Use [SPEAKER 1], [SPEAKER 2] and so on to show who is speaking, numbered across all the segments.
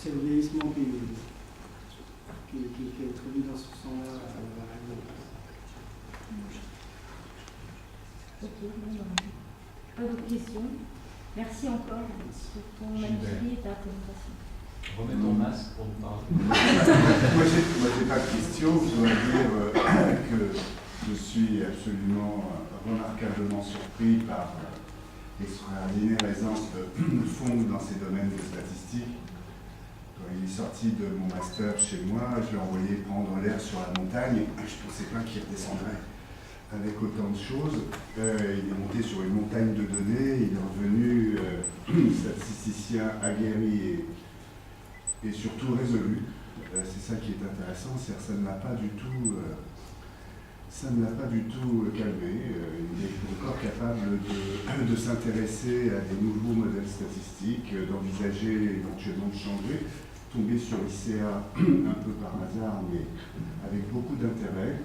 [SPEAKER 1] c'est le vieillissement qui est introduit dans ce sens-là.
[SPEAKER 2] Ok, pas d'autres questions. Merci encore pour ton magnifique et ta présentation.
[SPEAKER 3] Remets ton masque pour nous parler.
[SPEAKER 4] Moi, j'ai pas de questions. Je dois dire que je suis absolument remarquablement surpris par l'extraordinaire aisance de Fong dans ces domaines de statistique. Quand il est sorti de mon master chez moi, je l'ai envoyé prendre l'air sur la montagne. Je ne pensais pas qu'il redescendrait avec autant de choses. Il est monté sur une montagne de données. Il est revenu statisticien aguerri et surtout résolu. C'est ça qui est intéressant, c'est que ça ne l'a pas du tout, calmé. Il est encore capable de s'intéresser à des nouveaux modèles statistiques, d'envisager éventuellement de changer, tomber sur l'ICA un peu par hasard, mais avec beaucoup d'intérêt.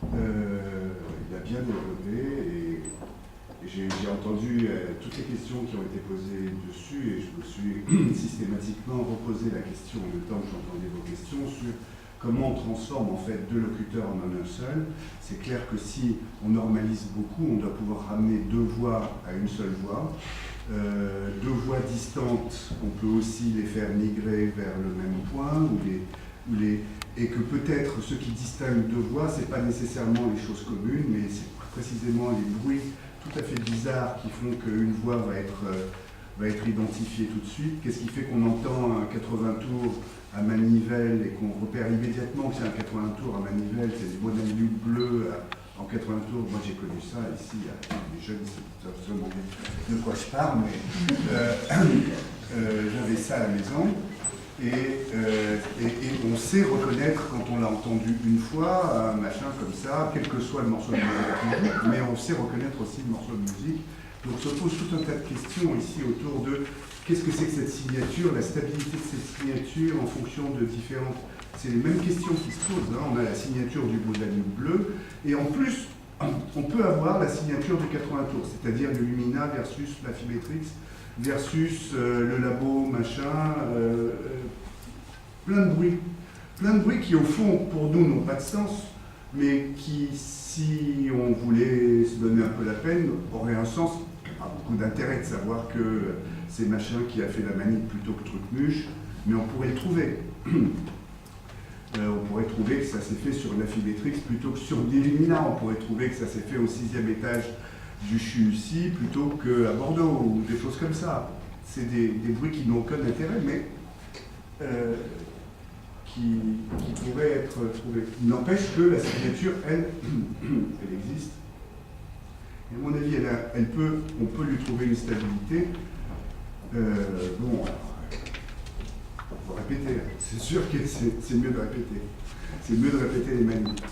[SPEAKER 4] Il a bien développé et j'ai entendu toutes les questions qui ont été posées dessus et je me suis systématiquement reposé la question en même temps que j'entendais vos questions sur comment on transforme en fait deux locuteurs en un seul. C'est clair que si on normalise beaucoup, on doit pouvoir ramener deux voix à une seule voix. Deux voix distantes, on peut aussi les faire migrer vers le même point et que peut-être ce qui distingue deux voix, ce n'est pas nécessairement les choses communes, mais c'est précisément les bruits tout à fait bizarres qui font qu'une voix va être identifiée tout de suite. Qu'est-ce qui fait qu'on entend un 80 tours à Manivelle et qu'on repère immédiatement que c'est un 80 tours à Manivelle, c'est des Bonalus bleus en 80 tours. Moi j'ai connu ça ici, il y a des jeunes qui doivent se demander de quoi je parle, mais j'avais ça à la maison. Et on sait reconnaître, quand on l'a entendu une fois, un machin comme ça, quel que soit le morceau de musique, mais on sait reconnaître aussi le morceau de musique. Donc se pose tout un tas de questions ici autour de qu'est-ce que c'est que cette signature, la stabilité de cette signature en fonction de différentes... C'est les mêmes questions qui se posent. Hein. On a la signature du Bonalus bleu, et en plus, on peut avoir la signature du 80 tours, c'est-à-dire le Lumina versus la Fibetrix, versus le labo, machin, plein de bruits qui au fond pour nous n'ont pas de sens, mais qui, si on voulait se donner un peu la peine, auraient un sens. Il n'y a pas beaucoup d'intérêt de savoir que c'est machin qui a fait la manip plutôt que Trucmuche, mais on pourrait le trouver. On pourrait trouver que ça s'est fait sur la Fibetrix plutôt que sur l'Illumina, on pourrait trouver que ça s'est fait au 6e étage du CHUSI plutôt qu'à Bordeaux, ou des choses comme ça. C'est des bruits qui n'ont aucun intérêt, mais qui pourraient être trouvés. Il n'empêche que la signature, elle existe. Et à mon avis, on peut lui trouver une stabilité. Bon, alors, il faut répéter. C'est sûr que c'est mieux de répéter. C'est mieux de répéter les manips.